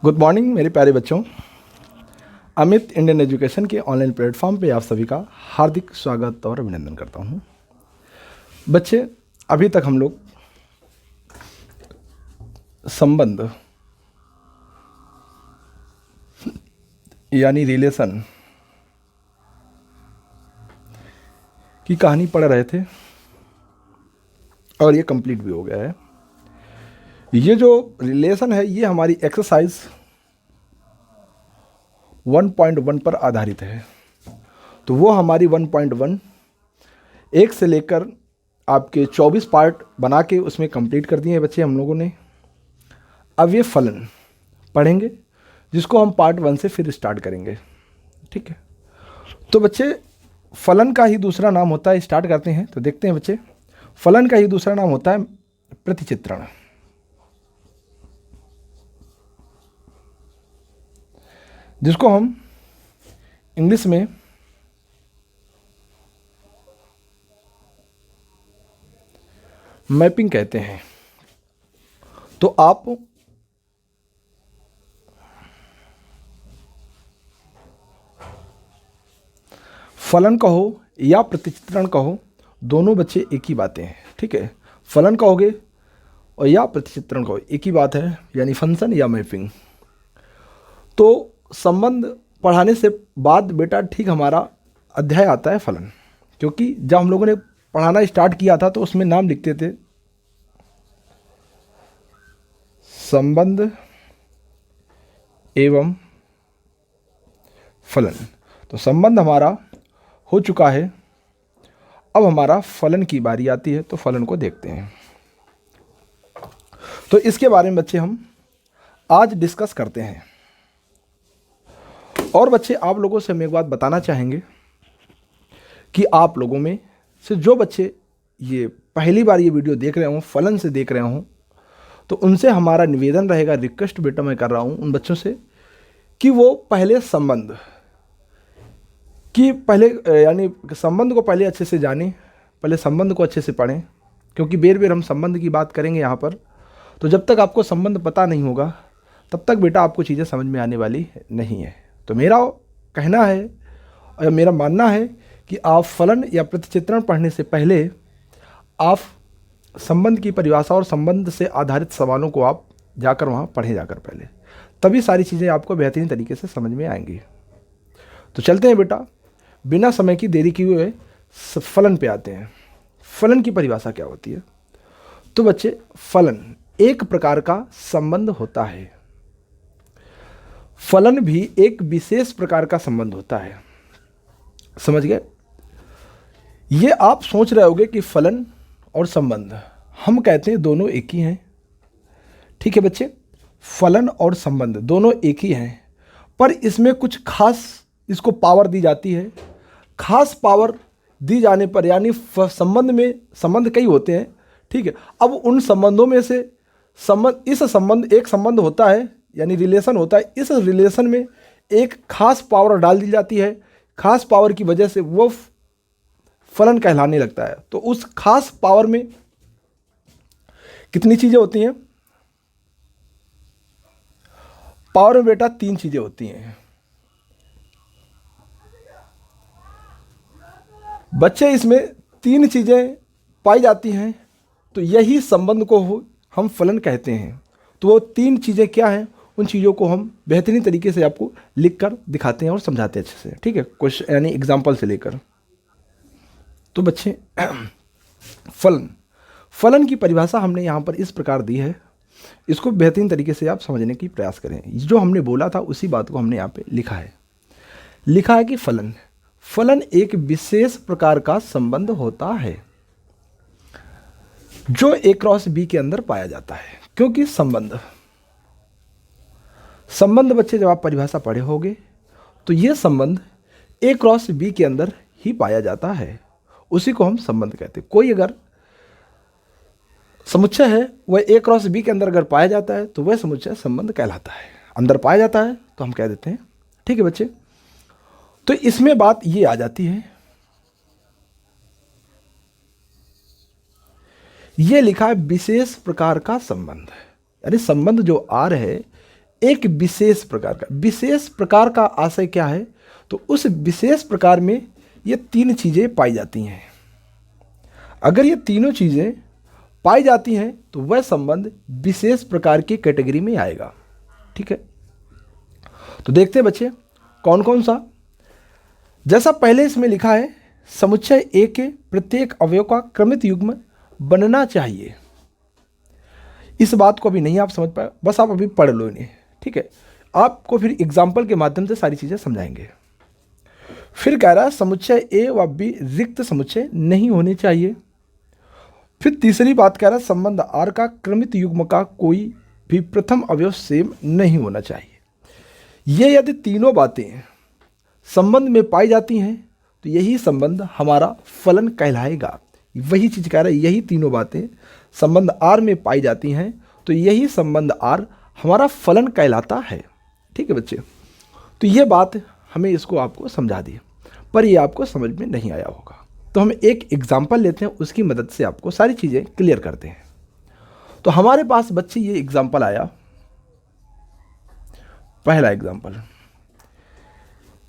Good morning मेरे प्यारे बच्चों। अमित इंडियन एजुकेशन के ऑनलाइन प्लेटफॉर्म पे आप सभी का हार्दिक स्वागत और अभिनंदन करता हूँ। बच्चे, अभी तक हम लोग संबंध यानी रिलेशन की कहानी पढ़ रहे थे और ये कंप्लीट भी हो गया है। ये जो रिलेशन है ये हमारी एक्सरसाइज 1.1 पर आधारित है। तो वो हमारी 1.1 एक से लेकर आपके 24 पार्ट बना के उसमें कंप्लीट कर दिए हैं बच्चे हम लोगों ने। अब ये फलन पढ़ेंगे जिसको हम पार्ट 1 से फिर स्टार्ट करेंगे। ठीक है, तो बच्चे फलन का ही दूसरा नाम होता है, स्टार्ट करते हैं तो देखते हैं बच्चे, फलन का ही दूसरा नाम होता है प्रतिचित्रण। जिसको हम इंग्लिश में मैपिंग कहते हैं। तो आप फलन कहो या प्रतिचित्रण कहो, दोनों बच्चे एक ही बातें हैं। ठीक है, फलन कहोगे और या प्रतिचित्रण कहो एक ही बात है, यानी फंक्शन या मैपिंग। तो संबंध पढ़ाने से बाद बेटा ठीक हमारा अध्याय आता है फलन, क्योंकि जब हम लोगों ने पढ़ाना स्टार्ट किया था तो उसमें नाम लिखते थे संबंध एवं फलन। तो संबंध हमारा हो चुका है, अब हमारा फलन की बारी आती है। तो फलन को देखते हैं। तो इसके बारे में बच्चे हम आज डिस्कस करते हैं। और बच्चे आप लोगों से हम एक बात बताना चाहेंगे कि आप लोगों में से जो बच्चे ये पहली बार ये वीडियो देख रहे हों, फलन से देख रहे हों, तो उनसे हमारा निवेदन रहेगा, रिक्वेस्ट बेटा मैं कर रहा हूं उन बच्चों से कि वो पहले संबंध कि पहले यानी संबंध को पहले अच्छे से जानें, पहले संबंध को अच्छे से पढ़ें, क्योंकि बेर बेर हम संबंध की बात करेंगे यहाँ पर। तो जब तक आपको संबंध पता नहीं होगा तब तक बेटा आपको चीज़ें समझ में आने वाली नहीं है। तो मेरा कहना है और मेरा मानना है कि आप फलन या प्रतिचित्रण पढ़ने से पहले आप संबंध की परिभाषा और संबंध से आधारित सवालों को आप जाकर वहाँ पढ़ें जाकर पहले, तभी सारी चीज़ें आपको बेहतरीन तरीके से समझ में आएंगी। तो चलते हैं बेटा, बिना समय की देरी किए हुए फलन पे आते हैं। फलन की परिभाषा क्या होती है? तो बच्चे फलन एक प्रकार का संबंध होता है। फलन भी एक विशेष प्रकार का संबंध होता है। समझ गए? ये आप सोच रहे होगे कि फलन और संबंध हम कहते हैं दोनों एक ही हैं। ठीक है बच्चे, फलन और संबंध दोनों एक ही हैं, पर इसमें कुछ खास इसको पावर दी जाती है। खास पावर दी जाने पर यानी संबंध में संबंध कई होते हैं। ठीक है, अब उन संबंधों में से एक संबंध होता है यानी रिलेशन होता है। इस रिलेशन में एक खास पावर डाल दी जाती है। खास पावर की वजह से वो फलन कहलाने लगता है। तो उस खास पावर में कितनी चीजें होती हैं? पावर में बेटा 3 चीजें होती हैं। बच्चे इसमें 3 चीजें पाई जाती हैं, तो यही संबंध को हम फलन कहते हैं। तो वो 3 चीजें क्या हैं, उन चीज़ों को हम बेहतरीन तरीके से आपको लिखकर दिखाते हैं और समझाते हैं अच्छे से। ठीक है, कुछ यानी एग्जाम्पल से लेकर। तो बच्चे फलन की परिभाषा हमने यहाँ पर इस प्रकार दी है, इसको बेहतरीन तरीके से आप समझने की प्रयास करें। जो हमने बोला था उसी बात को हमने यहाँ पे लिखा है कि फलन एक विशेष प्रकार का संबंध होता है जो A क्रॉस B के अंदर पाया जाता है। क्योंकि संबंध बच्चे जब आप परिभाषा पढ़े होगे तो ये संबंध A क्रॉस B के अंदर ही पाया जाता है, उसी को हम संबंध कहते हैं। कोई अगर समुच्चय है वह A क्रॉस B के अंदर अगर पाया जाता है तो वह समुच्चय संबंध कहलाता है। अंदर पाया जाता है तो हम कह देते हैं। ठीक है बच्चे, तो इसमें बात ये आ जाती है, ये लिखा है विशेष प्रकार का संबंध, यानी संबंध जो आर है एक विशेष प्रकार का आशय क्या है, तो उस विशेष प्रकार में ये तीन चीज़ें पाई जाती हैं। अगर ये तीनों चीज़ें पाई जाती हैं तो वह संबंध विशेष प्रकार की कैटेगरी में आएगा। ठीक है, तो देखते हैं बच्चे कौन कौन सा। जैसा पहले इसमें लिखा है, समुच्चय ए के प्रत्येक अवयव का क्रमित युग्म बनना चाहिए। इस बात को अभी नहीं आप समझ पाए, बस आप अभी पढ़ लो इन्हें। ठीक है, आपको फिर एग्जाम्पल के माध्यम से सारी चीज़ें समझाएंगे। फिर कह रहा है समुच्चय ए व बी रिक्त समुच्चय नहीं होने चाहिए। फिर तीसरी बात कह रहा है संबंध आर का क्रमित युग्म का कोई भी प्रथम अवयव सेम नहीं होना चाहिए। ये यदि तीनों बातें संबंध में पाई जाती हैं तो यही संबंध हमारा फलन कहलाएगा। वही चीज़ कह रहा है, यही तीनों बातें संबंध आर में पाई जाती हैं तो यही संबंध आर हमारा फलन कहलाता है। ठीक है बच्चे, तो ये बात हमें इसको आपको समझा दी, पर ये आपको समझ में नहीं आया होगा। तो हम एक एग्जाम्पल लेते हैं, उसकी मदद से आपको सारी चीज़ें क्लियर करते हैं। तो हमारे पास बच्चे ये एग्जाम्पल आया, पहला एग्जाम्पल।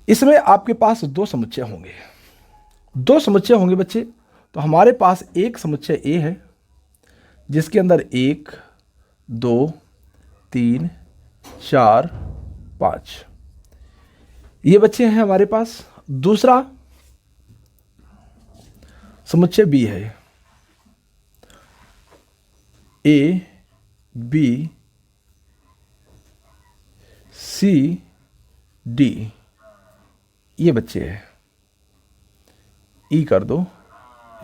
इसमें आपके पास दो समुच्चय होंगे बच्चे। तो हमारे पास एक समुच्चय ए है जिसके अंदर 1 2 3 4 5 ये बच्चे हैं हमारे पास। दूसरा समुच्चय बी है, ए बी सी डी ये बच्चे हैं। ई कर दो,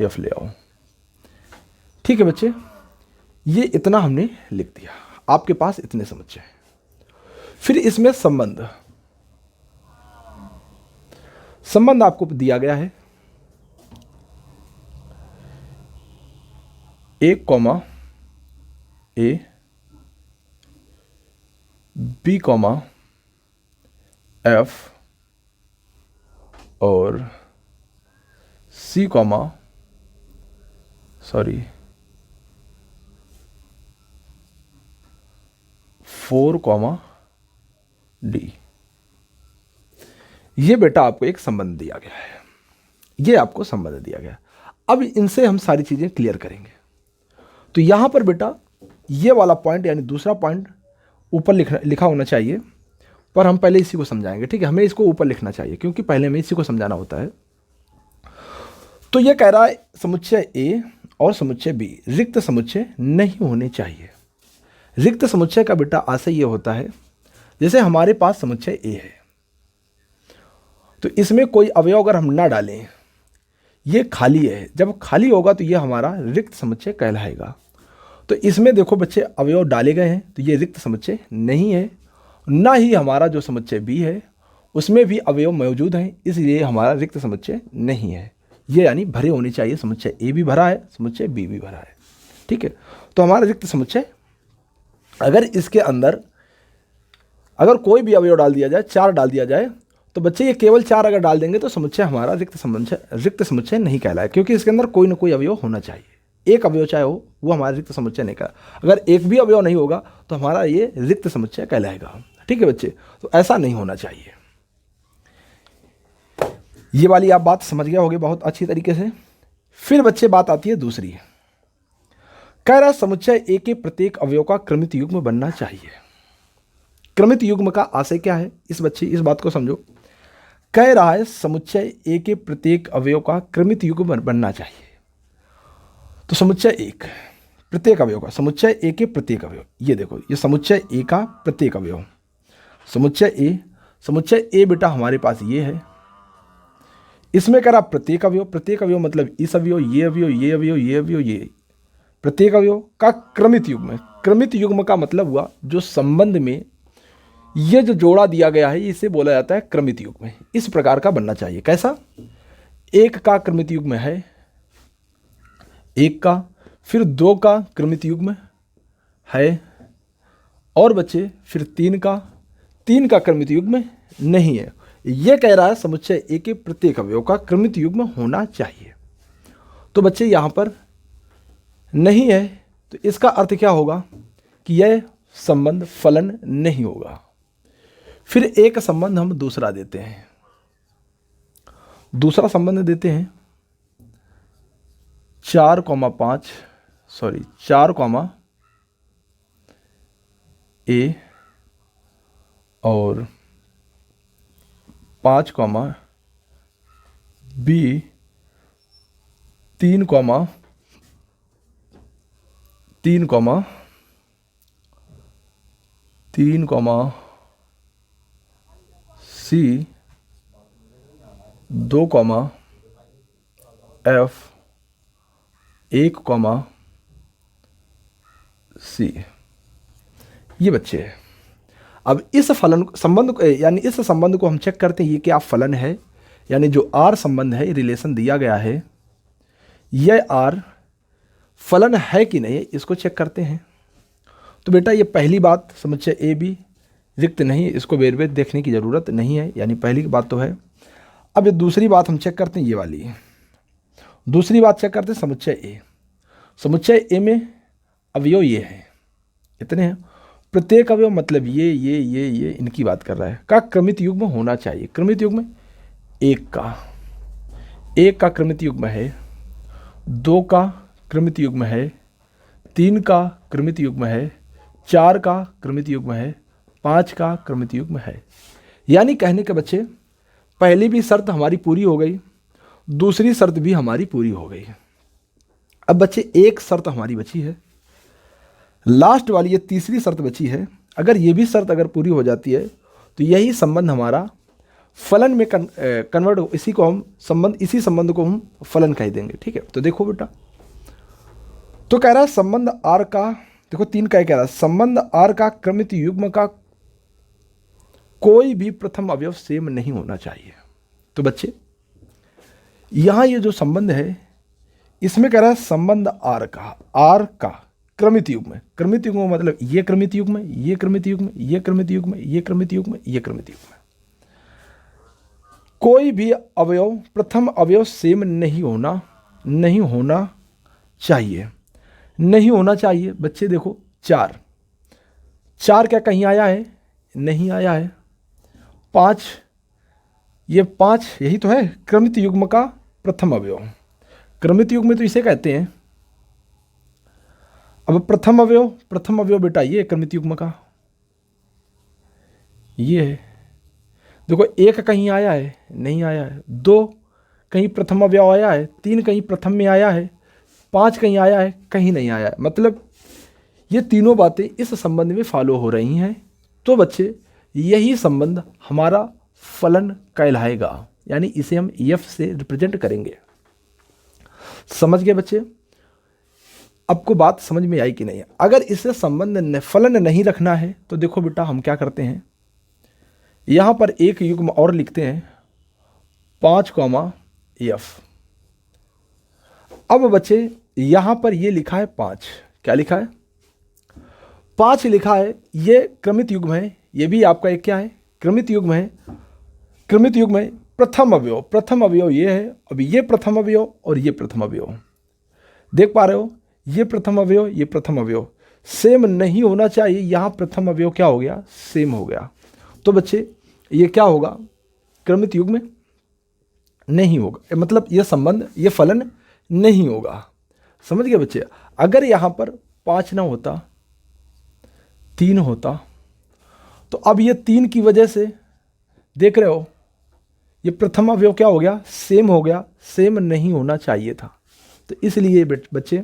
एफ ले आओ। ठीक है बच्चे, ये इतना हमने लिख दिया, आपके पास इतने समुच्चय हैं। फिर इसमें संबंध आपको दिया गया है, A comma A B comma F और सी कॉमा 4 कॉमा डी। ये बेटा आपको एक संबंध दिया गया है, ये आपको संबंध दिया गया। अब इनसे हम सारी चीज़ें क्लियर करेंगे। तो यहाँ पर बेटा ये वाला पॉइंट यानी दूसरा पॉइंट ऊपर लिखा होना चाहिए, पर हम पहले इसी को समझाएंगे। ठीक है, हमें इसको ऊपर लिखना चाहिए क्योंकि पहले हमें इसी को समझाना होता है। तो ये कह रहा है समुच्चय ए और समुच्चय बी रिक्त समुच्चय नहीं होने चाहिए। रिक्त समुच्चय का बेटा आशय ये होता है, जैसे हमारे पास समुच्चय ए है तो इसमें कोई अवयव अगर हम ना डालें, ये खाली है, जब खाली होगा तो ये हमारा रिक्त समुच्चय कहलाएगा। तो इसमें देखो बच्चे अवयव डाले गए हैं तो ये रिक्त समुच्चय नहीं है। ना ही हमारा जो समुच्चय बी है उसमें भी अवयव मौजूद हैं, इसलिए हमारा रिक्त समुच्चय नहीं है। ये यानी भरे होने चाहिए, समुच्चय ए भी भरा है, समुच्चय बी भी भरा है। ठीक है, तो हमारा रिक्त समुच्चय, अगर इसके अंदर अगर कोई भी अवयव डाल दिया जाए, 4 डाल दिया जाए, तो बच्चे ये केवल 4 अगर डाल देंगे तो समुच्चय हमारा रिक्त समुच्चय नहीं कहलाए, क्योंकि इसके अंदर कोई ना कोई अवयव होना चाहिए। एक अवयव चाहे हो वो हमारा रिक्त समुच्चय नहीं कहलाए। अगर एक भी अवयव नहीं होगा तो हमारा ये रिक्त समुच्चय कहलाएगा। ठीक है बच्चे, तो ऐसा नहीं होना चाहिए। ये वाली आप बात समझ गए होगे बहुत अच्छी तरीके से। फिर बच्चे बात आती है दूसरी, कह रहा समुच्चय ए के प्रत्येक अवयव का क्रमित युग्म बनना चाहिए। क्रमित युग्म का आशय क्या है, इस बात को समझो। कह रहा है समुच्चय ए के प्रत्येक अवयव का क्रमित युग्म बनना चाहिए। तो समुच्चय एक प्रत्येक अवयव का, समुच्चय ए के प्रत्येक अवयव, ये देखो ये समुच्चय ए का प्रत्येक अवयव, समुच्चय ए बेटा हमारे पास ये है। इसमें कह रहा प्रत्येक अवयव मतलब इस अवयव, ये अवयव, ये अवयव, ये अवयव, ये प्रत्येक अवयव का क्रमित युग्म। क्रमित युग्म का मतलब हुआ जो संबंध में ये जो जोड़ा दिया गया है इसे बोला जाता है क्रमित युग्म। इस प्रकार का बनना चाहिए। कैसा? 1 का क्रमित युग्म है 1 का, फिर 2 का क्रमित युग्म है, और बच्चे फिर 3 का क्रमित युग्म नहीं है। यह कह रहा है समुच्चय ए के प्रत्येक अवयव का क्रमित युग्म होना चाहिए। तो बच्चे यहाँ पर नहीं है, तो इसका अर्थ क्या होगा कि यह संबंध फलन नहीं होगा। फिर एक संबंध हम दूसरा देते हैं, दूसरा संबंध देते हैं 4,5 सॉरी 4,a और 5,b 3, 3, C 2, F 1, C। ये बच्चे हैं। अब इस फलन संबंध को यानी इस संबंध को हम चेक करते हैं ये क्या फलन है, यानी जो आर संबंध है, रिलेशन दिया गया है, यह आर फलन है कि नहीं, इसको चेक करते हैं। तो बेटा ये पहली बात समस्या ए बी रिक्त नहीं, इसको बेर बेर देखने की ज़रूरत नहीं है, यानी पहली बात तो है। अब ये दूसरी बात हम चेक करते हैं, ये वाली दूसरी बात चेक करते हैं समुच्चय ए। समुच्चय ए में अवयव ये है, इतने हैं। प्रत्येक अवयव मतलब ये इनकी बात कर रहा है, का क्रमित युग्म होना चाहिए। क्रमित युग्म एक का क्रमित युग्म है, 2 का क्रमित युग्म है, 3 का क्रमित युग्म है, 4 का क्रमित युग्म है, 5 का क्रमित युग्म है। यानी कहने के बच्चे पहली भी शर्त हमारी पूरी हो गई, दूसरी शर्त भी हमारी पूरी हो गई। अब बच्चे एक शर्त हमारी बची है, लास्ट वाली ये तीसरी शर्त बची है। अगर ये भी शर्त अगर पूरी हो जाती है तो यही संबंध हमारा फलन में कन्वर्ट हो, इसी संबंध को हम फलन कह देंगे। ठीक है, तो देखो बेटा, तो कह रहा है संबंध आर का, देखो 3 का कह रहा है संबंध आर का क्रमित युग्म का कोई भी प्रथम अवयव सेम नहीं होना चाहिए। तो बच्चे यहां ये जो संबंध है इसमें कह रहा है संबंध आर का क्रमित युग्म है। क्रमित युग्म मतलब ये क्रमित युग्म है, ये क्रमित युग्म, ये क्रमित युग्म, ये क्रमित युग्म, ये क्रमित युग्म है। कोई भी अवयव प्रथम अवयव सेम नहीं होना चाहिए, नहीं होना चाहिए। बच्चे देखो 4 क्या कहीं आया है? नहीं आया है। 5, ये 5 यही तो है क्रमित युग्म का प्रथम अवयव। क्रमित युग्म तो इसे कहते हैं। अब प्रथम अवयव बेटा ये क्रमित युग्म का ये है। देखो 1 कहीं आया है? नहीं आया है। 2 कहीं प्रथम अवयव आया है, 3 कहीं प्रथम में आया है, 5 कहीं आया है, कहीं नहीं आया है। मतलब ये तीनों बातें इस संबंध में फॉलो हो रही हैं। तो बच्चे यही संबंध हमारा फलन कहलाएगा, यानी इसे हम एफ से रिप्रेजेंट करेंगे। समझ गए बच्चे? आपको बात समझ में आई कि नहीं? अगर इसे संबंध फलन नहीं रखना है तो देखो बेटा हम क्या करते हैं, यहां पर एक युग्म और लिखते हैं 5, एफ। अब बच्चे यहां पर ये लिखा है 5, क्या लिखा है? 5 लिखा है, ये क्रमित युग्म है, ये भी आपका एक क्या है? क्रमित युग्म है। क्रमित युग्म है प्रथम अवयव ये है। अब ये प्रथम अवयव और ये प्रथम अवयव देख पा रहे हो, ये प्रथम अवयव सेम नहीं होना चाहिए। यहां प्रथम अवयव क्या हो गया? सेम हो गया। तो बच्चे ये क्या होगा? क्रमित युग्म नहीं होगा, मतलब ये संबंध, ये फलन नहीं होगा। समझ गए बच्चे? अगर यहां पर 5 ना होता, 3 होता, तो अब ये 3 की वजह से देख रहे हो ये प्रथम अवयव क्या हो गया? सेम हो गया। सेम नहीं होना चाहिए था, तो इसलिए बच्चे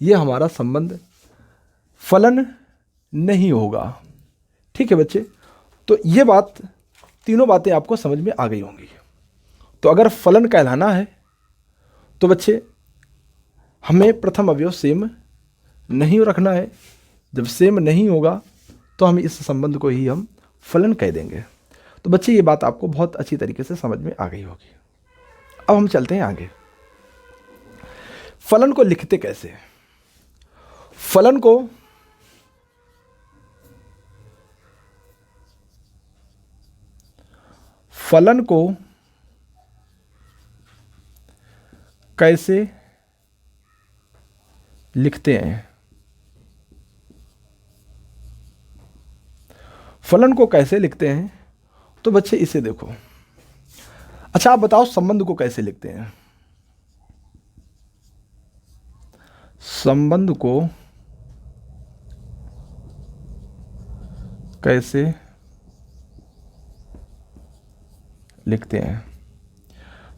ये हमारा संबंध फलन नहीं होगा। ठीक है बच्चे, तो ये बात, तीनों बातें आपको समझ में आ गई होंगी। तो अगर फलन कहलाना है तो बच्चे हमें प्रथम अवयव सेम नहीं रखना है। जब सेम नहीं होगा तो हम इस संबंध को ही हम फलन कह देंगे। तो बच्चे ये बात आपको बहुत अच्छी तरीके से समझ में आ गई होगी। अब हम चलते हैं आगे। फलन को लिखते कैसे? फलन को कैसे लिखते हैं? फलन को कैसे लिखते हैं, तो बच्चे इसे देखो। अच्छा आप बताओ संबंध को कैसे लिखते हैं। संबंध को कैसे लिखते हैं।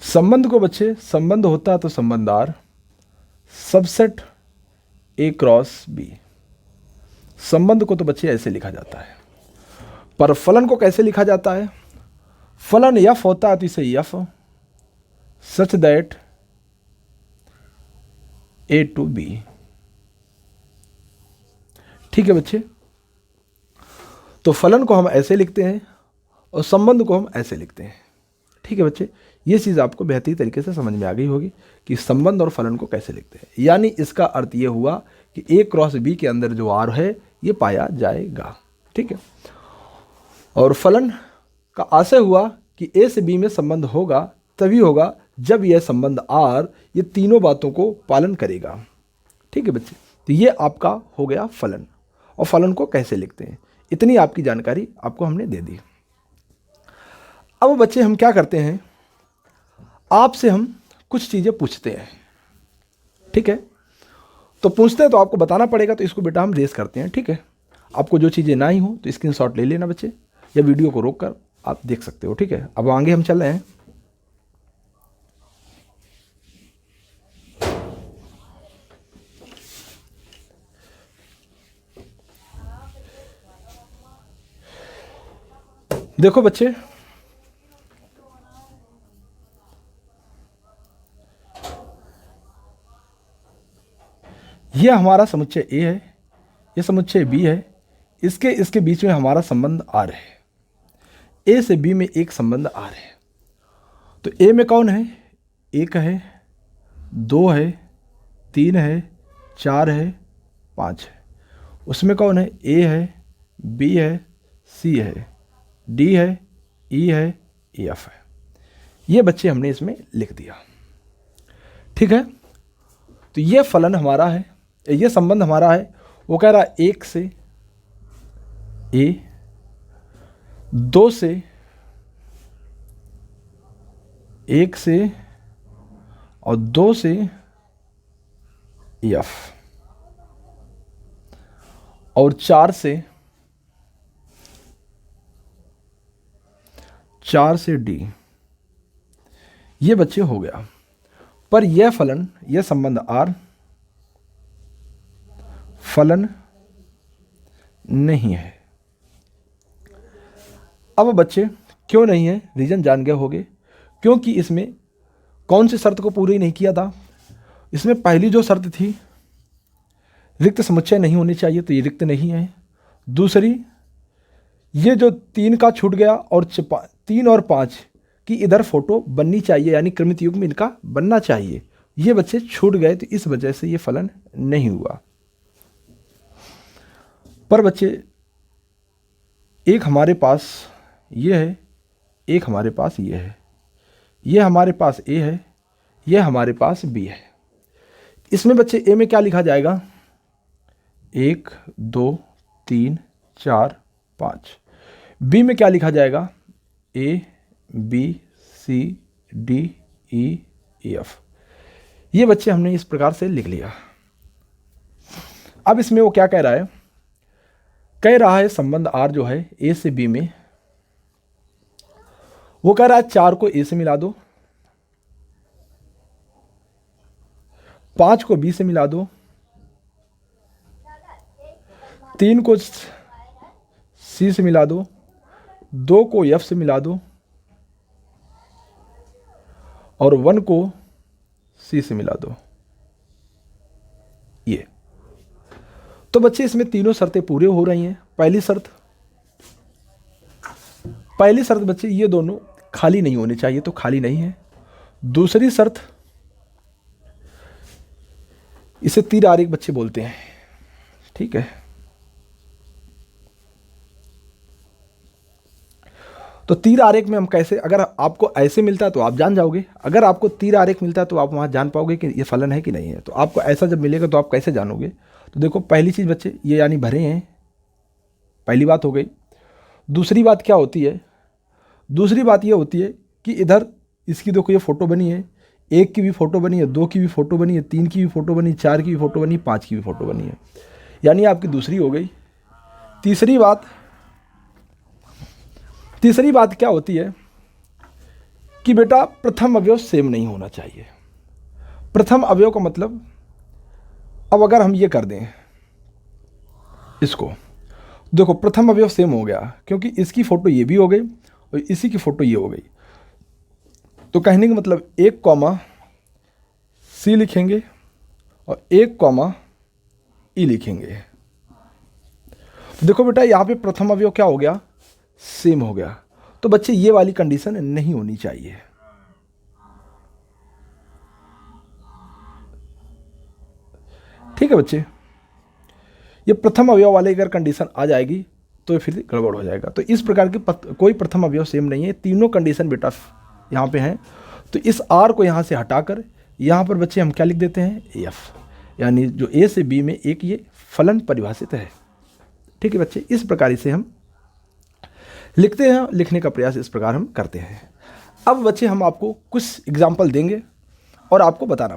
संबंध को बच्चे, संबंध होता है तो संबंध R, subset A cross B. संबंध को तो बच्चे ऐसे लिखा जाता है, पर फलन को कैसे लिखा जाता है। फलन यफ होता है तो इसे f such that A to B. ठीक है बच्चे, तो फलन को हम ऐसे लिखते हैं और संबंध को हम ऐसे लिखते हैं। ठीक है बच्चे, ये चीज़ आपको बेहतरीन तरीके से समझ में आ गई होगी कि संबंध और फलन को कैसे लिखते हैं। यानी इसका अर्थ ये हुआ कि ए क्रॉस बी के अंदर जो आर है ये पाया जाएगा। ठीक है, और फलन का आशय हुआ कि ए से बी में संबंध होगा तभी होगा जब यह संबंध आर ये तीनों बातों को पालन करेगा। ठीक है बच्चे, तो ये आपका हो गया फलन, और फलन को कैसे लिखते हैं, इतनी आपकी जानकारी आपको हमने दे दी। अब बच्चे हम क्या करते हैं, आपसे हम कुछ चीज़ें पूछते हैं। ठीक है, तो पूछते हैं तो आपको बताना पड़ेगा, तो इसको बेटा हम रेस करते हैं। ठीक है, आपको जो चीज़ें ना ही हो तो स्क्रीनशॉट ले लेना बच्चे, या वीडियो को रोक कर आप देख सकते हो। ठीक है, अब आगे हम चल रहे हैं। देखो बच्चे, यह हमारा समुच्चय ए है, यह समुच्चय बी है, इसके बीच में हमारा संबंध आर है। ए से बी में एक संबंध आर है, तो ए में कौन है, 1 है, 2 है, 3 है, 4 है, 5 है। उसमें कौन है, ए है, बी है, सी है, डी है, ई है, एफ है। ये बच्चे हमने इसमें लिख दिया। ठीक है, तो ये फलन हमारा है, ये संबंध हमारा है। वो कह रहा है 1 से ए, 2 से, 1 से और 2 से एफ, और 4 से डी। ये बच्चे हो गया, पर यह फलन, यह संबंध आर फलन नहीं है। अब बच्चे क्यों नहीं है, रीजन जान गए होंगे, क्योंकि इसमें कौन सी शर्त को पूरी नहीं किया था। इसमें पहली जो शर्त थी, रिक्त समुच्चय नहीं होनी चाहिए, तो ये रिक्त नहीं है। दूसरी, ये जो 3 का छूट गया, और 3 और 5 की इधर फोटो बननी चाहिए, यानी क्रमित युग में इनका बनना चाहिए, ये बच्चे छूट गए, तो इस वजह से ये फलन नहीं हुआ। पर बच्चे एक हमारे पास ये है, एक हमारे पास ये है, ये हमारे पास ए है, ये हमारे पास बी है। इसमें बच्चे ए में क्या लिखा जाएगा, 1 2 3 4 5। बी में क्या लिखा जाएगा, A B C D E F. ये बच्चे हमने इस प्रकार से लिख लिया। अब इसमें वो क्या कह रहा है संबंध आर जो है ए से बी में, वो कह रहा है 4 को ए से मिला दो, 5 को बी से मिला दो, 3 को सी से मिला दो, 2 को एफ से मिला दो, और 1 को सी से मिला दो। ये तो बच्चे इसमें तीनों शर्तें पूरे हो रही हैं। पहली शर्त बच्चे ये दोनों खाली नहीं होने चाहिए, तो खाली नहीं है। दूसरी शर्त, इसे तीर आरेख बच्चे बोलते हैं। ठीक है, तो तीर आरेख में हम कैसे, अगर आपको ऐसे मिलता है तो आप जान जाओगे, अगर आपको तीर आरेख मिलता है तो आप वहाँ जान पाओगे कि ये फलन है कि नहीं है। तो आपको ऐसा जब मिलेगा तो आप कैसे जानोगे। तो देखो पहली चीज़ बच्चे, ये यानी भरे हैं, पहली बात हो गई। दूसरी बात क्या होती है, दूसरी बात ये होती है कि इधर इसकी देखो ये फ़ोटो बनी है, 1 की भी फ़ोटो बनी है, 2 की भी फ़ोटो बनी है, 3 की भी फ़ोटो बनी, 4 की भी फ़ोटो बनी, 5 की भी फ़ोटो बनी है, यानी आपकी दूसरी हो गई। तीसरी बात क्या होती है कि बेटा प्रथम अवयव सेम नहीं होना चाहिए। प्रथम अवयव का मतलब, अब अगर हम ये कर दें इसको, देखो प्रथम अवयव सेम हो गया क्योंकि इसकी फ़ोटो ये भी हो गई और इसी की फ़ोटो ये हो गई, तो कहने का मतलब 1 कॉमा सी लिखेंगे और 1 कॉमा ई लिखेंगे। तो देखो बेटा यहाँ पे प्रथम अवयव क्या हो गया, सेम हो गया। तो बच्चे ये वाली कंडीशन नहीं होनी चाहिए। ठीक है बच्चे, ये प्रथम अवयव वाले अगर कंडीशन आ जाएगी तो फिर गड़बड़ हो जाएगा। तो इस प्रकार की कोई प्रथम अवयव सेम नहीं है, तीनों कंडीशन बेटा यहाँ पे हैं। तो इस आर को यहाँ से हटाकर यहाँ पर बच्चे हम क्या लिख देते हैं, एफ, यानी जो ए से बी में एक ये फलन परिभाषित है। ठीक है बच्चे, इस प्रकार से हम लिखते हैं, लिखने का प्रयास इस प्रकार हम करते हैं। अब बच्चे हम आपको कुछ एग्जाम्पल देंगे और आपको बताना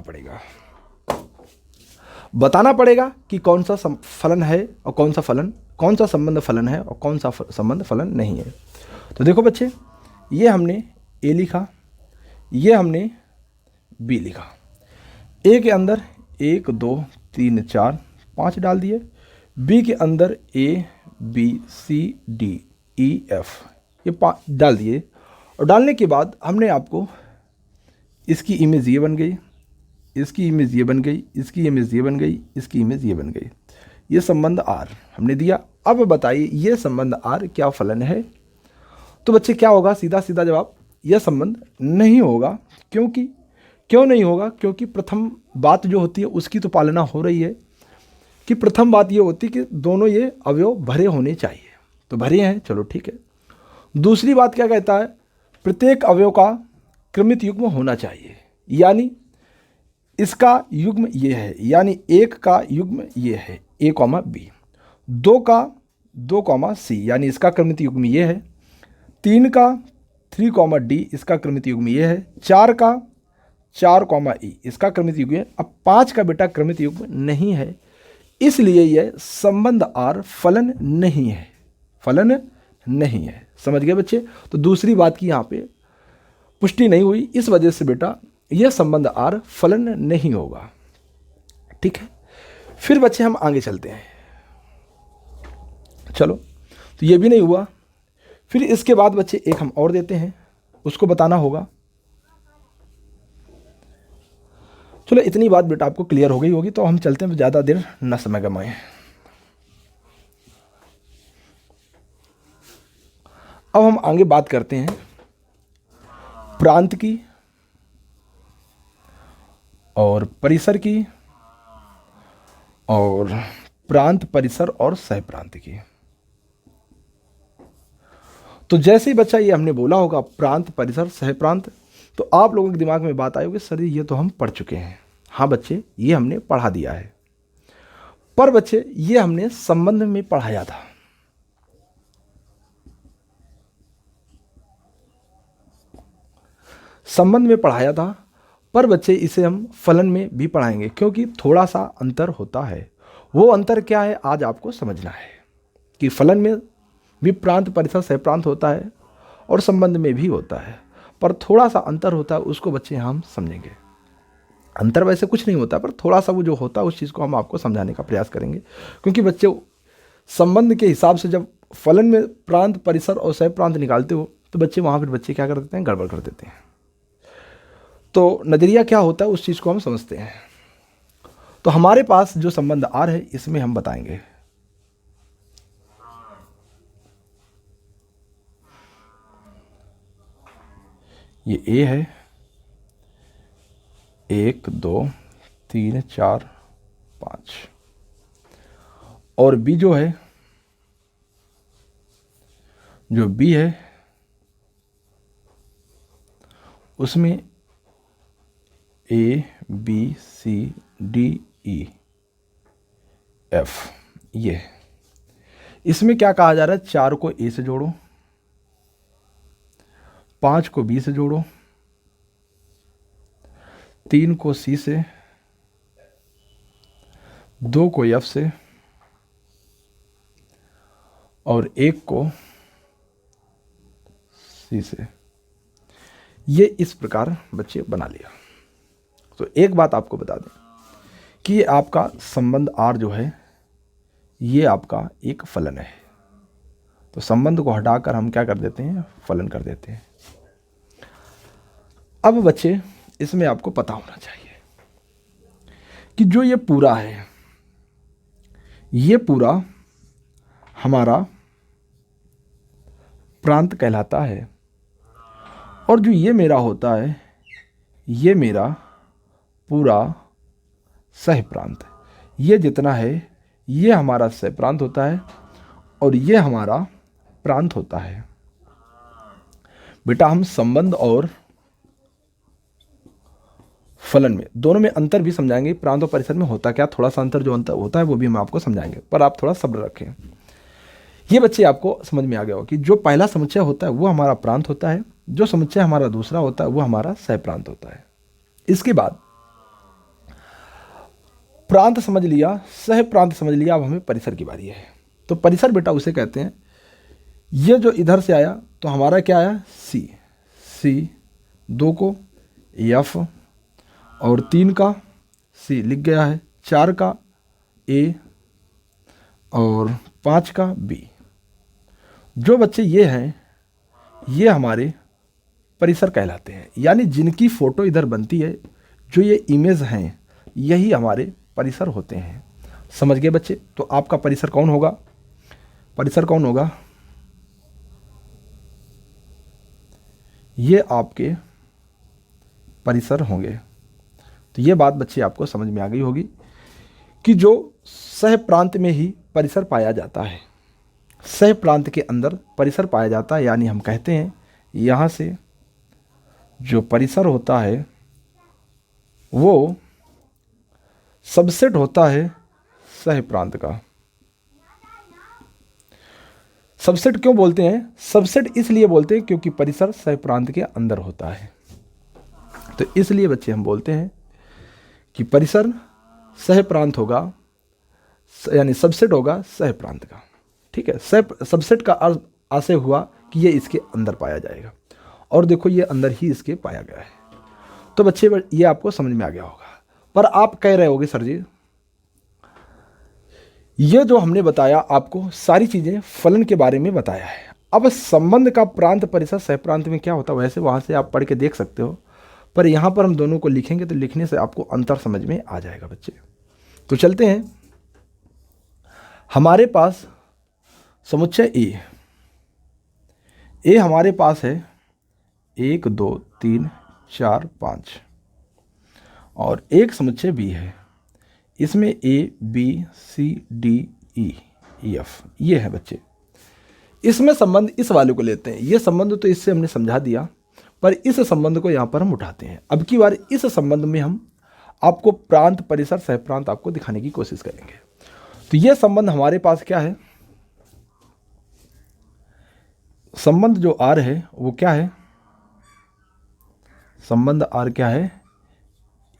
पड़ेगा कि कौन सा फलन है और कौन सा संबंध फलन है और कौन सा संबंध फलन नहीं है। तो देखो बच्चे, ये हमने ए लिखा, ये हमने बी लिखा। ए के अंदर 1 2 3 4 5 डाल दिए, बी के अंदर A B C D E F ये 5 डाल दिए, और डालने के बाद हमने आपको इसकी इमेज ये बन गई, इसकी इमेज ये बन गई, इसकी इमेज ये बन गई, इसकी इमेज ये बन गई। ये संबंध आर हमने दिया। अब बताइए ये संबंध आर क्या फलन है? तो बच्चे क्या होगा, सीधा सीधा जवाब, यह संबंध नहीं होगा। क्यों नहीं होगा? क्योंकि प्रथम बात जो होती है उसकी तो पालना हो रही है कि प्रथम बात ये होती है कि दोनों ये अवयव भरे होने चाहिए, तो भरे हैं, चलो ठीक है। दूसरी बात क्या कहता है, प्रत्येक अवयव का क्रमित युग्म होना चाहिए, यानी इसका युग्म ये है, यानी 1 का युग्म ये है a कॉमा बी, 2 का 2 कॉमा सी, यानी इसका क्रमित युग्म ये है, 3 का 3 कॉमा डी, इसका क्रमित युग्म ये है, 4 का 4 कॉमा ई, इसका क्रमित युग्म है। अब 5 का बेटा क्रमित युग्म नहीं है, इसलिए यह संबंध आर फलन नहीं है, फलन नहीं है। समझ गए बच्चे? तो दूसरी बात की यहाँ पे पुष्टि नहीं हुई, इस वजह से बेटा यह संबंध आर फलन नहीं होगा। ठीक है, फिर बच्चे हम आगे चलते हैं। चलो, तो ये भी नहीं हुआ। फिर इसके बाद बच्चे एक हम और देते हैं, उसको बताना होगा। चलो, इतनी बात बेटा आपको क्लियर हो गई होगी, तो हम चलते हैं, ज़्यादा देर न समय गमाएं। अब हम आगे बात करते हैं प्रांत की और परिसर की, और प्रांत, परिसर और सहप्रांत की। तो जैसे ही बच्चा ये हमने बोला होगा प्रांत, परिसर, सहप्रांत, तो आप लोगों के दिमाग में बात आई होगी, सर ये तो हम पढ़ चुके हैं। हाँ बच्चे, ये हमने पढ़ा दिया है, पर बच्चे ये हमने संबंध में पढ़ाया था। संबंध में पढ़ाया था, पर बच्चे इसे हम फलन में भी पढ़ाएंगे, क्योंकि थोड़ा सा अंतर होता है। वो अंतर क्या है आज आपको समझना है कि फलन में भी प्रांत, परिसर, सहप्रांत होता है और संबंध में भी होता है, पर थोड़ा सा अंतर होता है, उसको बच्चे हम समझेंगे। अंतर वैसे कुछ नहीं होता, पर थोड़ा सा वो जो होता है उस चीज़ को हम आपको समझाने का प्रयास करेंगे, क्योंकि बच्चे संबंध के हिसाब से जब फलन में प्रांत, परिसर और सहप्रांत निकालते हो तो बच्चे वहाँ पर बच्चे क्या कर देते हैं, गड़बड़ कर देते हैं। तो नज़रिया क्या होता है उस चीज़ को हम समझते हैं। तो हमारे पास जो संबंध आर है इसमें हम बताएंगे, ये ए है, 1 2 3 4 5, और बी जो है, जो बी है उसमें A B C D E F, ये इसमें क्या कहा जा रहा है, 4 को ए से जोड़ो, 5 को बी से जोड़ो, 3 को सी से, 2 को एफ से और 1 को सी से। ये इस प्रकार बच्चे बना लिया। तो एक बात आपको बता दें कि ये आपका संबंध आर जो है ये आपका एक फलन है। तो संबंध को हटाकर हम क्या कर देते हैं, फलन कर देते हैं। अब बच्चे इसमें आपको पता होना चाहिए कि जो ये पूरा है ये पूरा हमारा प्रांत कहलाता है और जो ये मेरा होता है ये मेरा पूरा सह प्रांत। ये जितना है ये हमारा सह प्रांत होता है और ये हमारा प्रांत होता है। बेटा हम संबंध और फलन में दोनों में अंतर भी समझाएंगे। प्रांत और परिसर में होता क्या, थोड़ा सा अंतर जो अंतर होता है वो भी हम आपको समझाएंगे, पर आप थोड़ा सब्र रखें। ये बच्चे आपको समझ में आ गया हो कि जो पहला समुच्चय होता है वो हमारा प्रांत होता है, जो समुच्चय हमारा दूसरा होता है वो हमारा सह प्रांत होता है। इसके बाद प्रांत समझ लिया, सह प्रांत समझ लिया, अब हमें परिसर की बारी है। तो परिसर बेटा उसे कहते हैं, ये जो इधर से आया तो हमारा क्या आया, सी, सी 2 को एफ और 3 का सी लिख गया है, 4 का ए और 5 का बी। जो बच्चे ये हैं ये हमारे परिसर कहलाते हैं, यानी जिनकी फ़ोटो इधर बनती है, जो ये इमेज हैं यही हमारे परिसर होते हैं। समझ गए बच्चे? तो आपका परिसर कौन होगा, परिसर कौन होगा, ये आपके परिसर होंगे। तो ये बात बच्चे आपको समझ में आ गई होगी कि जो सह प्रांत में ही परिसर पाया जाता है, सह प्रांत के अंदर परिसर पाया जाता है, यानी हम कहते हैं यहाँ से जो परिसर होता है वो सबसेट होता है सह प्रांत का। सबसेट क्यों बोलते हैं, सबसेट इसलिए बोलते हैं क्योंकि परिसर सह प्रांत के अंदर होता है। तो इसलिए बच्चे हम बोलते हैं कि परिसर सह प्रांत होगा, यानी सबसेट होगा सह प्रांत का। ठीक है, सबसेट का अर्थ आशय हुआ कि ये इसके अंदर पाया जाएगा, और देखो ये अंदर ही इसके पाया गया है। तो बच्चे ये आपको समझ में आ गया होगा। पर आप कह रहे होगे सर जी ये जो हमने बताया आपको सारी चीज़ें फलन के बारे में बताया है, अब संबंध का प्रांत परिसर सह प्रांत में क्या होता है, वैसे वहाँ से आप पढ़ के देख सकते हो, पर यहाँ पर हम दोनों को लिखेंगे तो लिखने से आपको अंतर समझ में आ जाएगा बच्चे। तो चलते हैं, हमारे पास समुच्चय ए हमारे पास है 1 2 3 4 5 और एक समुच्चय बी है, इसमें A B C D E F ये है बच्चे। इसमें संबंध इस वाले को लेते हैं, ये संबंध तो इससे हमने समझा दिया, पर इस संबंध को यहाँ पर हम उठाते हैं। अब की बार इस संबंध में हम आपको प्रांत परिसर सह प्रांत आपको दिखाने की कोशिश करेंगे। तो ये संबंध हमारे पास क्या है, संबंध जो आर है वो क्या है, संबंध आर क्या है,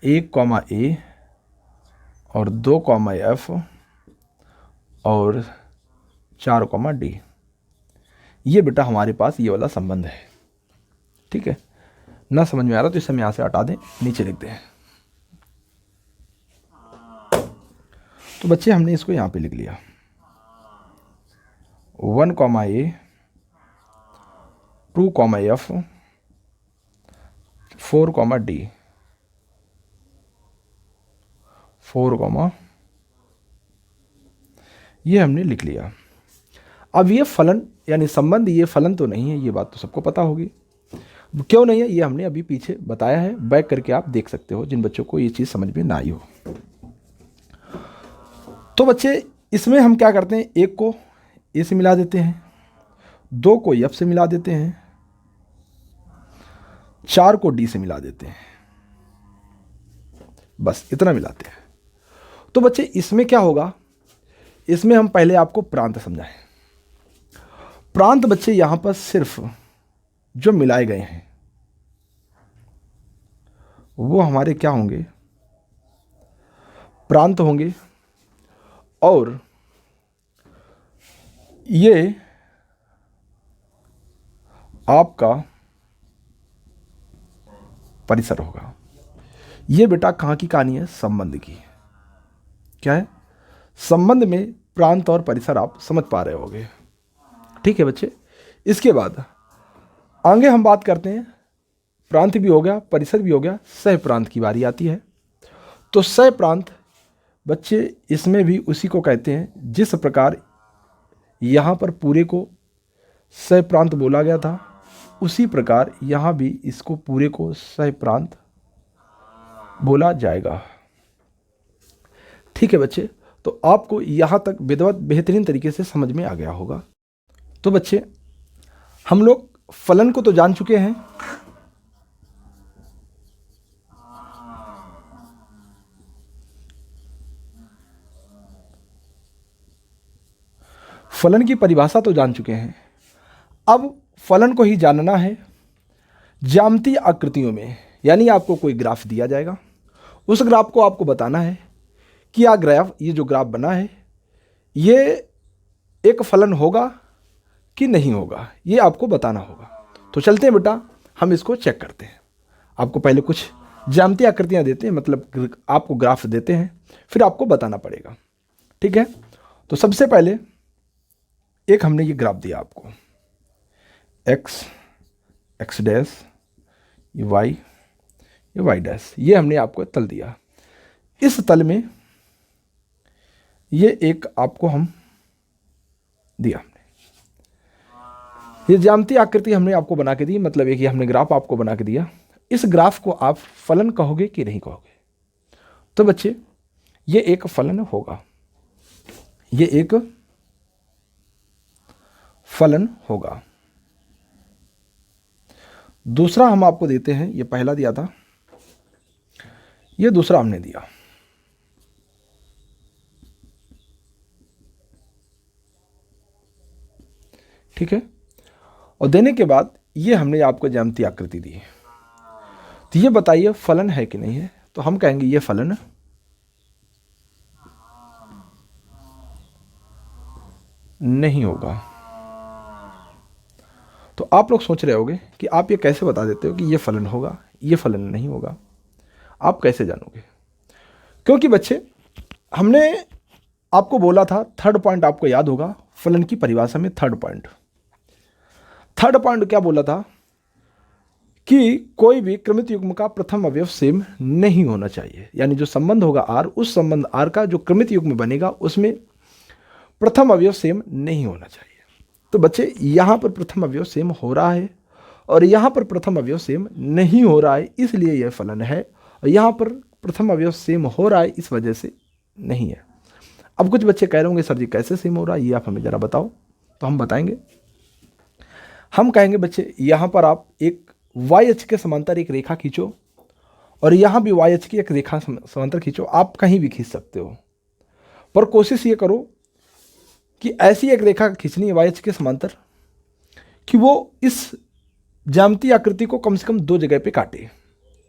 1 ए और 2 एफ और 4 डी। ये बेटा हमारे पास ये वाला संबंध है। ठीक है, ना समझ में आ रहा तो इसे हम यहाँ से हटा दें, नीचे लिख दें। तो बच्चे हमने इसको यहाँ पे लिख लिया, 1 ए 2 एफ 4 डी 4 ये हमने लिख लिया। अब ये फलन यानी संबंध, ये फलन तो नहीं है, ये बात तो सबको पता होगी। क्यों नहीं है ये हमने अभी पीछे बताया है, बैक करके आप देख सकते हो जिन बच्चों को ये चीज़ समझ में ना आई हो। तो बच्चे इसमें हम क्या करते हैं, 1 को ए से मिला देते हैं, 2 को एफ से मिला देते हैं, 4 को डी से मिला देते हैं, बस इतना मिलाते हैं। तो बच्चे इसमें क्या होगा, इसमें हम पहले आपको प्रांत समझाएं। प्रांत बच्चे यहां पर सिर्फ जो मिलाए गए हैं वो हमारे क्या होंगे, प्रांत होंगे, और ये आपका परिसर होगा। ये बेटा कहाँ की कहानी है, संबंध की। क्या है, संबंध में प्रांत और परिसर आप समझ पा रहे होगे। ठीक है बच्चे, इसके बाद आगे हम बात करते हैं, प्रांत भी हो गया, परिसर भी हो गया, सह प्रांत की बारी आती है। तो सह प्रांत बच्चे इसमें भी उसी को कहते हैं जिस प्रकार यहाँ पर पूरे को सह प्रांत बोला गया था, उसी प्रकार यहाँ भी इसको पूरे को सह प्रांत बोला जाएगा। ठीक है बच्चे, तो आपको यहाँ तक विधिवत बेहतरीन तरीके से समझ में आ गया होगा। तो बच्चे हम लोग फलन को तो जान चुके हैं, फलन की परिभाषा तो जान चुके हैं। अब फलन को ही जानना है ज्यामितीय आकृतियों में, यानी आपको कोई ग्राफ दिया जाएगा, उस ग्राफ को आपको बताना है कि ये जो ग्राफ बना है ये एक फलन होगा कि नहीं होगा, ये आपको बताना होगा। तो चलते हैं बेटा, हम इसको चेक करते हैं। आपको पहले कुछ ज्यामितीय आकृतियां देते हैं, मतलब आपको ग्राफ देते हैं, फिर आपको बताना पड़ेगा। ठीक है, तो सबसे पहले एक हमने ये ग्राफ दिया आपको, एक्स, एक्स डैश, ये वाई डैश, ये हमने आपको तल दिया। इस तल में ये एक आपको हम दिया, हमने ये ज्यामितीय आकृति हमने आपको बना के दी, मतलब एक ये हमने ग्राफ आपको बना के दिया। इस ग्राफ को आप फलन कहोगे कि नहीं कहोगे? तो बच्चे ये एक फलन होगा, ये एक फलन होगा। दूसरा हम आपको देते हैं, ये पहला दिया था, ये दूसरा हमने दिया। ठीक है, और देने के बाद ये हमने आपको ज्यामितीय आकृति दी। तो ये बताइए फलन है कि नहीं है? तो हम कहेंगे ये फलन नहीं होगा। तो आप लोग सोच रहे होंगे कि आप ये कैसे बता देते हो कि ये फलन होगा, ये फलन नहीं होगा? आप कैसे जानोगे? क्योंकि बच्चे हमने आपको बोला था, थर्ड पॉइंट आपको याद होगा फलन की परिभाषा में, थर्ड पॉइंट क्या बोला था कि कोई भी क्रमित युग्म का प्रथम अवयव सेम नहीं होना चाहिए। यानी जो संबंध होगा आर, उस संबंध आर का जो क्रमित युग्म बनेगा उसमें प्रथम अवयव सेम नहीं होना चाहिए। तो बच्चे यहाँ पर प्रथम अवयव सेम हो रहा है और यहाँ पर प्रथम अवयव सेम नहीं हो रहा है, इसलिए यह फलन है। और यहाँ पर प्रथम अवयव सेम हो रहा है, इस वजह से नहीं है। अब कुछ बच्चे कह रहे होंगे सर जी कैसे सेम हो रहा है, ये आप हमें ज़रा बताओ। तो हम बताएंगे, हम कहेंगे बच्चे यहाँ पर आप एक वाई अक्ष के समांतर एक रेखा खींचो और यहाँ भी वाई अक्ष की एक रेखा समांतर खींचो। आप कहीं भी खींच सकते हो, पर कोशिश ये करो कि ऐसी एक रेखा खींचनी है वाई अक्ष के समांतर कि वो इस ज्यामितीय आकृति को कम से कम दो जगह पे काटे,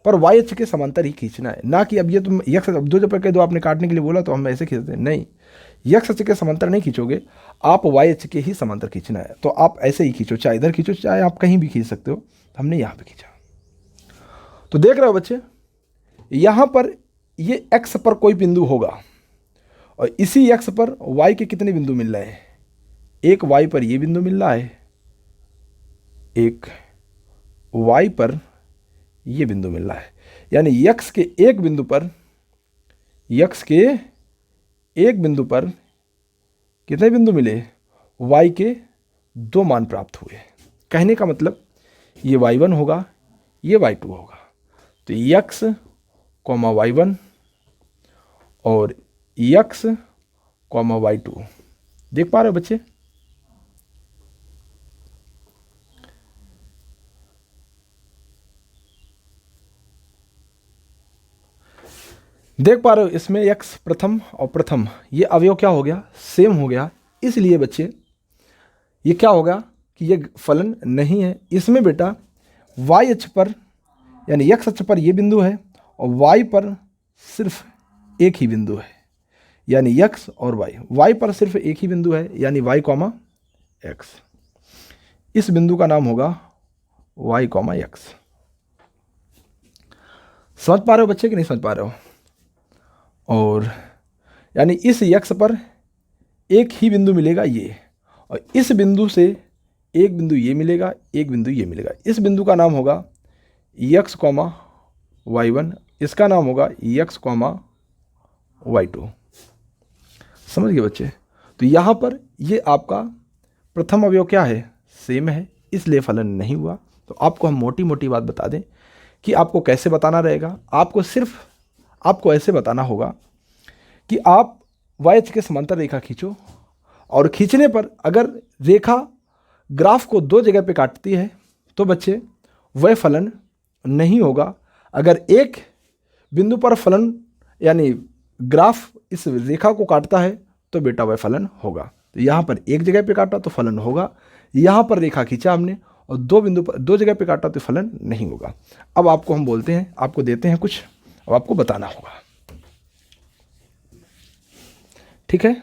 पर वाई अक्ष के समांतर ही खींचना है। ना कि अब ये तुम यक्ष दो जगह कह दो, आपने काटने के लिए बोला तो हम ऐसे खींचते हैं, नहीं, यक्ष अक्ष के समांतर नहीं खींचोगे, आप वाई अक्ष के ही समांतर खींचना है। तो आप ऐसे ही खींचो, चाहे इधर खींचो चाहे आप कहीं भी खींच सकते हो। हमने यहाँ पे खींचा। तो देख रहे हो बच्चे, यहाँ पर ये एक्स पर कोई बिंदु होगा और इसी एक्स पर वाई के कितने बिंदु मिल रहे हैं? एक वाई पर ये बिंदु मिल रहा है, एक वाई पर ये बिंदु मिल रहा है। यानी यक्स के एक बिंदु पर कितने बिंदु मिले? वाई के दो मान प्राप्त हुए। कहने का मतलब ये y1 होगा, ये y2 होगा। तो x, y1 और x, y2 देख पा रहे हो बच्चे? देख पा रहे हो, इसमें x प्रथम और प्रथम ये अवयव क्या हो गया? सेम हो गया। इसलिए बच्चे ये क्या होगा? कि ये फलन नहीं है। इसमें बेटा y अक्ष पर यानी x अक्ष पर ये बिंदु है और y पर सिर्फ एक ही बिंदु है, यानी x और y पर सिर्फ एक ही बिंदु है, यानी y, x। इस बिंदु का नाम होगा y, x। समझ पा रहे हो बच्चे कि नहीं समझ पा रहे हो? और यानी इस x पर एक ही बिंदु मिलेगा ये, और इस बिंदु से एक बिंदु ये मिलेगा, एक बिंदु ये मिलेगा। इस बिंदु का नाम होगा x, y1, इसका नाम होगा x, y2। समझ गए बच्चे? तो यहाँ पर ये आपका प्रथम अवयव क्या है? सेम है, इसलिए फलन नहीं हुआ। तो आपको हम मोटी मोटी बात बता दें कि आपको कैसे बताना रहेगा। आपको ऐसे बताना होगा कि आप y अक्ष के समांतर रेखा खींचो, और खींचने पर अगर रेखा ग्राफ को दो जगह पे काटती है तो बच्चे वह फलन नहीं होगा। अगर एक बिंदु पर फलन यानी ग्राफ इस रेखा को काटता है तो बेटा वह फलन होगा। तो यहाँ पर एक जगह पे काटा तो फलन होगा, यहाँ पर रेखा खींचा हमने और दो जगह पे काटा तो फलन नहीं होगा। अब आपको हम बोलते हैं, आपको देते हैं कुछ, अब आपको बताना होगा। ठीक है?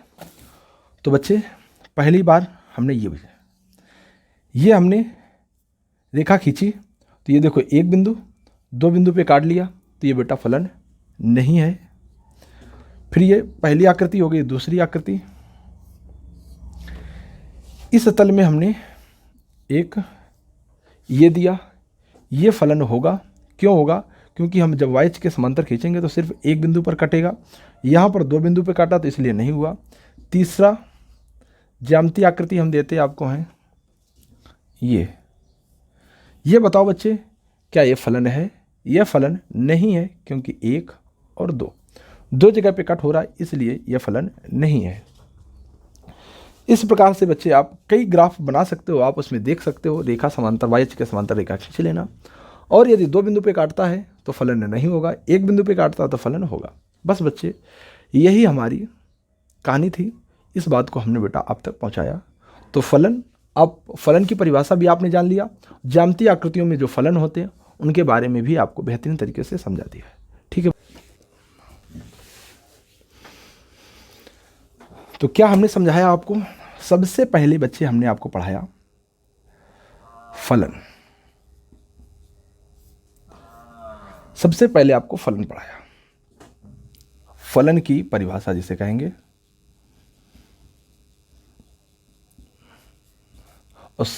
तो बच्चे पहली बार हमने ये हमने रेखा खींची, तो ये देखो एक बिंदु, दो बिंदु पे काट लिया, तो ये बेटा फलन नहीं है। फिर ये पहली आकृति हो गई, दूसरी आकृति। इस तल में हमने एक ये दिया, ये फलन होगा। क्यों होगा? क्योंकि हम जब y के समांतर खींचेंगे तो सिर्फ एक बिंदु पर कटेगा, यहाँ पर दो बिंदु पे काटा तो इसलिए नहीं हुआ। तीसरा ज्यामितीय आकृति हम देते आपको हैं ये बताओ बच्चे, क्या ये फलन है? यह फलन नहीं है, क्योंकि एक और दो जगह पे कट हो रहा है, इसलिए यह फलन नहीं है। इस प्रकार से बच्चे आप कई ग्राफ बना सकते हो, आप उसमें देख सकते हो। रेखा समांतर y के समांतर रेखा खींच लेना, और यदि दो बिंदु पे काटता है तो फलन नहीं होगा, एक बिंदु पे काटता है तो फलन होगा। बस बच्चे यही हमारी कहानी थी। इस बात को हमने बेटा आप तक पहुंचाया। तो फलन की परिभाषा भी आपने जान लिया, ज्यामितीय आकृतियों में जो फलन होते हैं उनके बारे में भी आपको बेहतरीन तरीके से समझा दिया है। ठीक है? तो क्या हमने समझाया आपको? सबसे पहले बच्चे हमने आपको पढ़ाया फलन। सबसे पहले आपको फलन पढ़ाया, फलन की परिभाषा जिसे कहेंगे, उस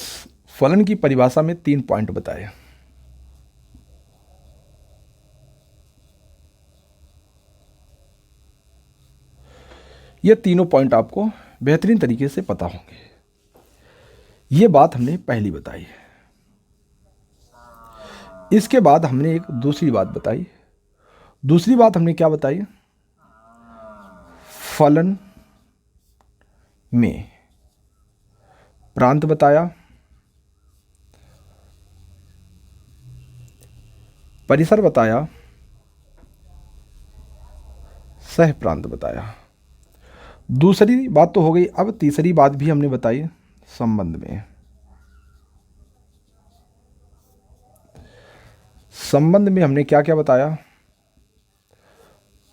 फलन की परिभाषा में 3 पॉइंट बताए। ये तीनों पॉइंट आपको बेहतरीन तरीके से पता होंगे। ये बात हमने पहली बताई। इसके बाद हमने एक दूसरी बात बताई। दूसरी बात हमने क्या बताई? फलन में प्रांत बताया, परिसर बताया, सह प्रांत बताया। दूसरी बात तो हो गई। अब तीसरी बात भी हमने बताई संबंध में। संबंध में हमने क्या क्या बताया?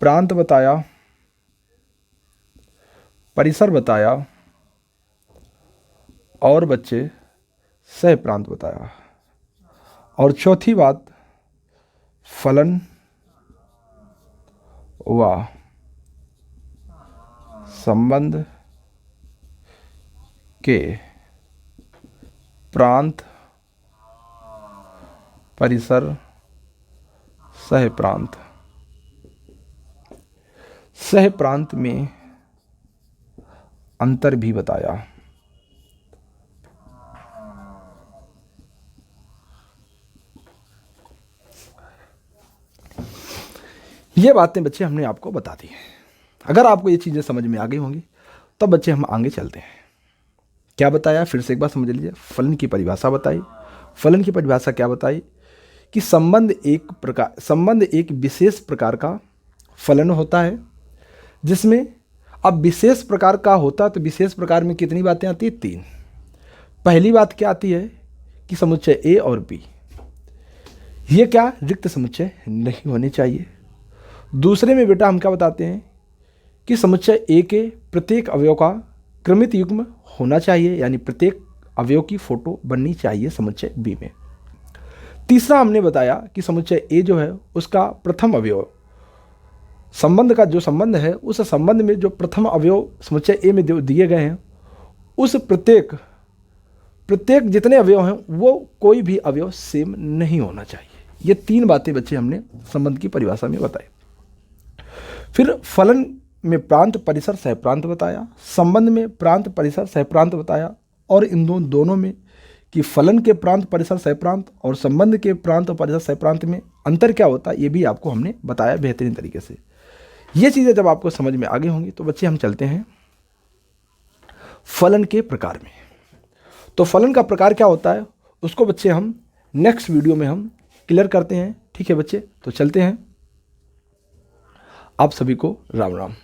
प्रांत बताया, परिसर बताया, और बच्चे सह प्रांत बताया। और चौथी बात फलन व संबंध के प्रांत, परिसर, सह प्रांत। सह प्रांत में अंतर भी बताया। ये बातें बच्चे हमने आपको बता दी हैं। अगर आपको ये चीज़ें समझ में आ गई होंगी तब बच्चे हम आगे चलते हैं। क्या बताया फिर से एक बार समझ लीजिए। फलन की परिभाषा बताई। फलन की परिभाषा क्या बताई? कि संबंध एक विशेष प्रकार का फलन होता है, जिसमें अब विशेष प्रकार का होता है तो विशेष प्रकार में कितनी बातें आती है? 3। पहली बात क्या आती है कि समुच्चय ए और बी ये क्या रिक्त समुच्चय नहीं होने चाहिए। दूसरे में बेटा हम क्या बताते हैं कि समुच्चय ए के प्रत्येक अवयव का क्रमित युग्म होना चाहिए, यानी प्रत्येक अवयव की फोटो बननी चाहिए समुच्चय बी में। तीसरा हमने बताया कि समुच्चय ए जो है उसका प्रथम अवयव संबंध का जो संबंध है उस संबंध में जो प्रथम अवयव समुच्चय ए में दिए गए हैं उस प्रत्येक जितने अवयव हैं वो कोई भी अवयव सेम नहीं होना चाहिए। ये तीन बातें बच्चे हमने संबंध की परिभाषा में बताई। फिर फलन में प्रांत परिसर सहप्रांत बताया, संबंध में प्रांत परिसर सहप्रांत बताया, और इन दोनों में कि फलन के प्रांत परिसर सहप्रांत और संबंध के प्रांत परिसर सहप्रांत में अंतर क्या होता है ये भी आपको हमने बताया बेहतरीन तरीके से। ये चीज़ें जब आपको समझ में आ गई होंगी तो बच्चे हम चलते हैं फलन के प्रकार में। तो फलन का प्रकार क्या होता है उसको बच्चे हम नेक्स्ट वीडियो में हम क्लियर करते हैं। ठीक है बच्चे, तो चलते हैं। आप सभी को राम राम।